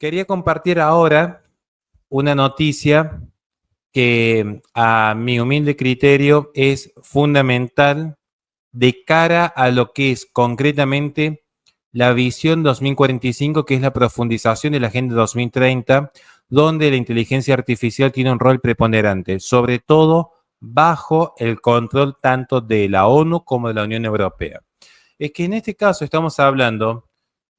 Quería compartir ahora una noticia que a mi humilde criterio es fundamental de cara a lo que es concretamente la visión 2045, que es la profundización de la Agenda 2030, donde la inteligencia artificial tiene un rol preponderante, sobre todo bajo el control tanto de la ONU como de la Unión Europea. Es que en este caso estamos hablando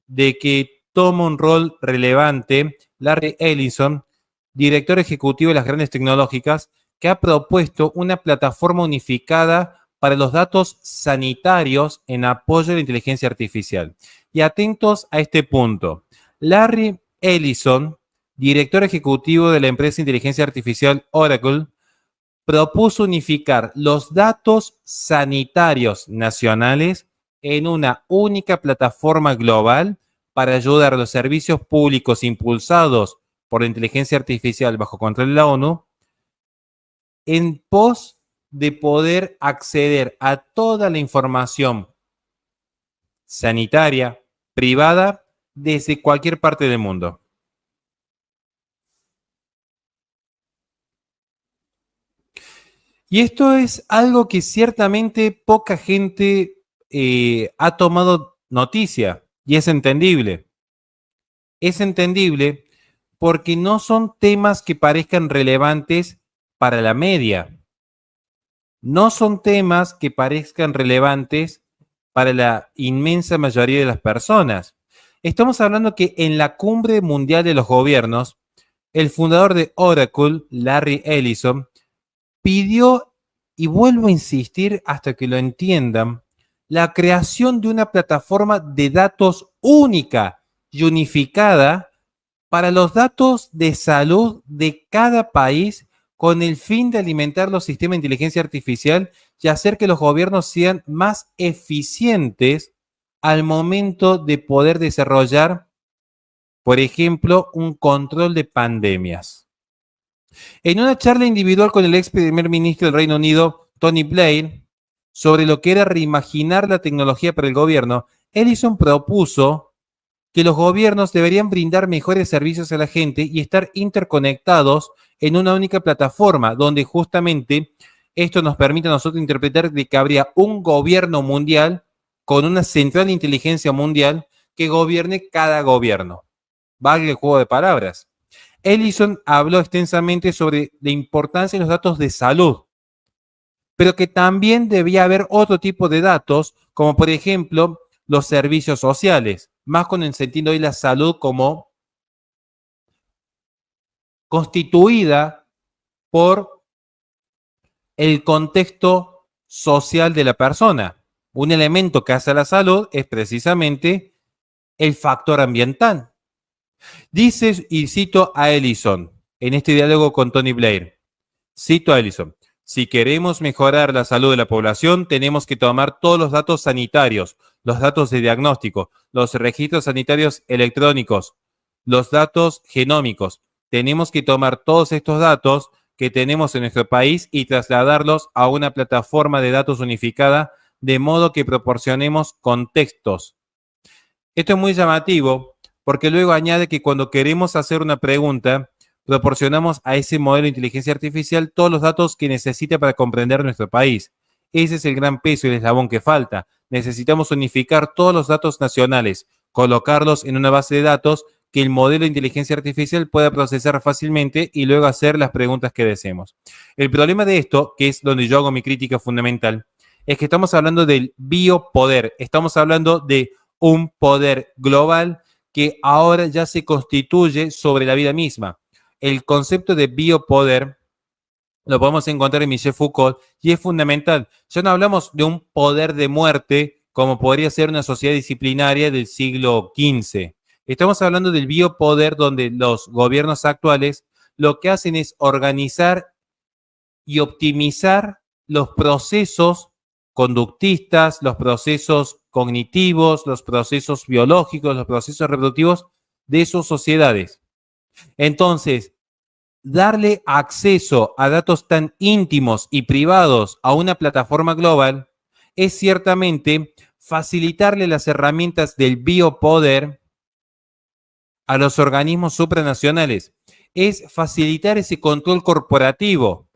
de que toma un rol relevante Larry Ellison, director ejecutivo de las grandes tecnológicas, que ha propuesto una plataforma unificada para los datos sanitarios en apoyo a la inteligencia artificial. Y atentos a este punto. Larry Ellison, director ejecutivo de la empresa de inteligencia artificial Oracle, propuso unificar los datos sanitarios nacionales en una única plataforma global para ayudar a los servicios públicos impulsados por la inteligencia artificial bajo control de la ONU en pos de poder acceder a toda la información sanitaria privada desde cualquier parte del mundo. Y esto es algo que ciertamente poca gente ha tomado noticia, y es entendible. Es entendible porque no son temas que parezcan relevantes para la media. No son temas que parezcan relevantes para la inmensa mayoría de las personas. Estamos hablando que en la Cumbre Mundial de los Gobiernos, el fundador de Oracle, Larry Ellison, pidió, y vuelvo a insistir hasta que lo entiendan, la creación de una plataforma de datos única y unificada para los datos de salud de cada país con el fin de alimentar los sistemas de inteligencia artificial y hacer que los gobiernos sean más eficientes al momento de poder desarrollar, por ejemplo, un control de pandemias. En una charla individual con el ex primer ministro del Reino Unido, Tony Blair, sobre lo que era reimaginar la tecnología para el gobierno, Ellison propuso que los gobiernos deberían brindar mejores servicios a la gente y estar interconectados en una única plataforma, donde justamente esto nos permite a nosotros interpretar de que habría un gobierno mundial con una central de inteligencia mundial que gobierne cada gobierno. Valga el juego de palabras. Ellison habló extensamente sobre la importancia de los datos de salud, pero que también debía haber otro tipo de datos, como por ejemplo los servicios sociales, más con el sentido de la salud como constituida por el contexto social de la persona. Un elemento que hace a la salud es precisamente el factor ambiental. Dice, y cito a Ellison, en este diálogo con Tony Blair, cito a Ellison: si queremos mejorar la salud de la población, tenemos que tomar todos los datos sanitarios, los datos de diagnóstico, los registros sanitarios electrónicos, los datos genómicos. Tenemos que tomar todos estos datos que tenemos en nuestro país y trasladarlos a una plataforma de datos unificada, de modo que proporcionemos contextos. Esto es muy llamativo porque luego añade que cuando queremos hacer una pregunta, proporcionamos a ese modelo de inteligencia artificial todos los datos que necesita para comprender nuestro país. Ese es el gran peso y el eslabón que falta. Necesitamos unificar todos los datos nacionales, colocarlos en una base de datos que el modelo de inteligencia artificial pueda procesar fácilmente y luego hacer las preguntas que deseemos. El problema de esto, que es donde yo hago mi crítica fundamental, es que estamos hablando del biopoder. Estamos hablando de un poder global que ahora ya se constituye sobre la vida misma. El concepto de biopoder lo podemos encontrar en Michel Foucault y es fundamental. Ya no hablamos de un poder de muerte como podría ser una sociedad disciplinaria del siglo XV. Estamos hablando del biopoder donde los gobiernos actuales lo que hacen es organizar y optimizar los procesos conductistas, los procesos cognitivos, los procesos biológicos, los procesos reproductivos de sus sociedades. Entonces, darle acceso a datos tan íntimos y privados a una plataforma global es ciertamente facilitarle las herramientas del biopoder a los organismos supranacionales es facilitar ese control corporativo,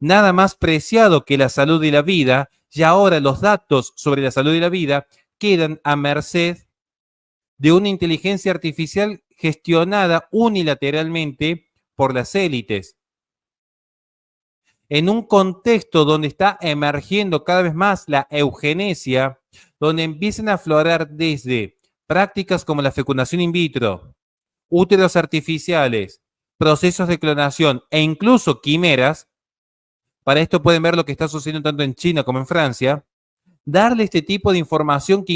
nada más preciado que la salud y la vida, y ahora los datos sobre la salud y la vida quedan a merced de una inteligencia artificial gestionada unilateralmente por las élites. En un contexto donde está emergiendo cada vez más la eugenesia, donde empiezan a aflorar desde prácticas como la fecundación in vitro, úteros artificiales, procesos de clonación e incluso quimeras. Para esto pueden ver lo que está sucediendo tanto en China como en Francia. Darle este tipo de información que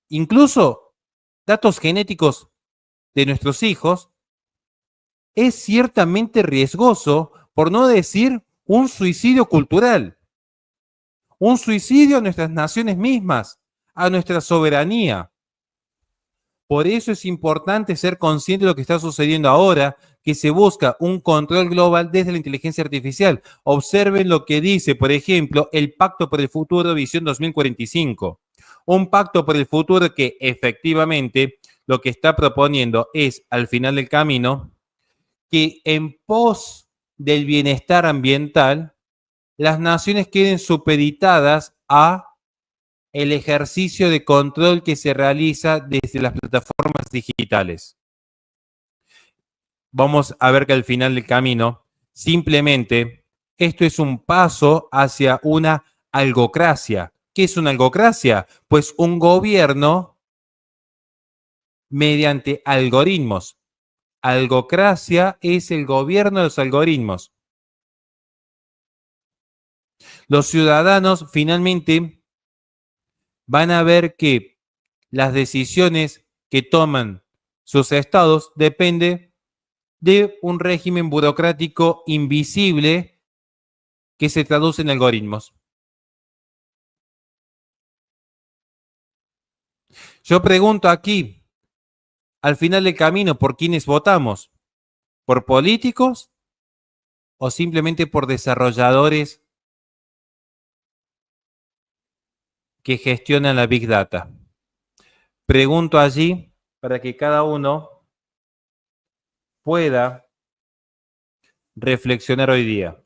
incluso datos genéticos de nuestros hijos es ciertamente riesgoso, por no decir un suicidio cultural, un suicidio a nuestras naciones mismas, a nuestra soberanía. Por eso es importante ser consciente de lo que está sucediendo ahora, que se busca un control global desde la inteligencia artificial. Observen lo que dice, por ejemplo, el Pacto por el Futuro Visión 2045. Un pacto por el futuro que efectivamente lo que está proponiendo es, al final del camino, que en pos del bienestar ambiental, las naciones queden supeditadas a el ejercicio de control que se realiza desde las plataformas digitales. Vamos a ver que al final del camino, simplemente, esto es un paso hacia una algocracia. ¿Qué es una algocracia? Pues un gobierno mediante algoritmos. Algocracia es el gobierno de los algoritmos. Los ciudadanos finalmente van a ver que las decisiones que toman sus estados dependen de un régimen burocrático invisible que se traduce en algoritmos. Yo pregunto aquí, al final del camino, ¿por quiénes votamos? ¿Por políticos o simplemente por desarrolladores que gestionan la Big Data? Pregunto allí para que cada uno pueda reflexionar hoy día,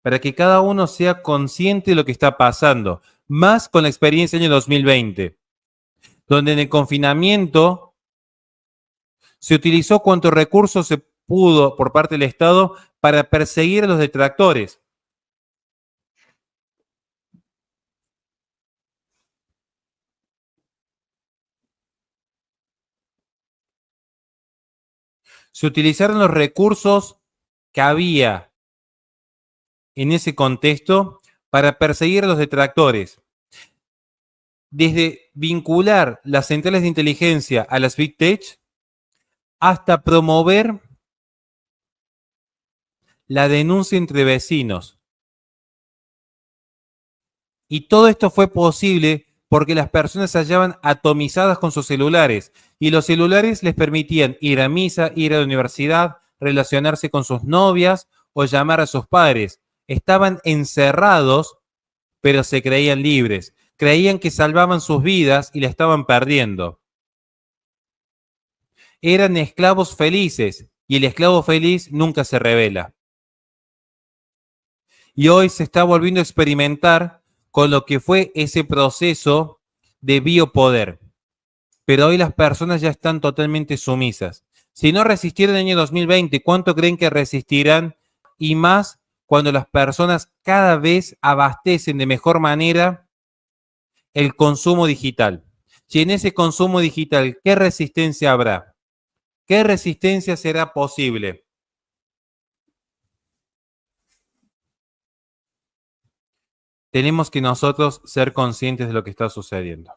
para que cada uno sea consciente de lo que está pasando, más con la experiencia del año 2020, donde en el confinamiento se utilizó cuantos recursos se pudo por parte del Estado para perseguir a los detractores. Se utilizaron los recursos que había en ese contexto para perseguir a los detractores. Desde vincular las centrales de inteligencia a las Big Tech hasta promover la denuncia entre vecinos. Y todo esto fue posible porque las personas se hallaban atomizadas con sus celulares y los celulares les permitían ir a misa, ir a la universidad, relacionarse con sus novias o llamar a sus padres. Estaban encerrados, pero se creían libres. Creían que salvaban sus vidas y la estaban perdiendo. Eran esclavos felices y el esclavo feliz nunca se revela. Y hoy se está volviendo a experimentar con lo que fue ese proceso de biopoder. Pero hoy las personas ya están totalmente sumisas. Si no resistieron en el año 2020, ¿cuánto creen que resistirán? Y más cuando las personas cada vez abastecen de mejor manera el consumo digital. Si en ese consumo digital, ¿qué resistencia habrá? ¿Qué resistencia será posible? Tenemos que nosotros ser conscientes de lo que está sucediendo.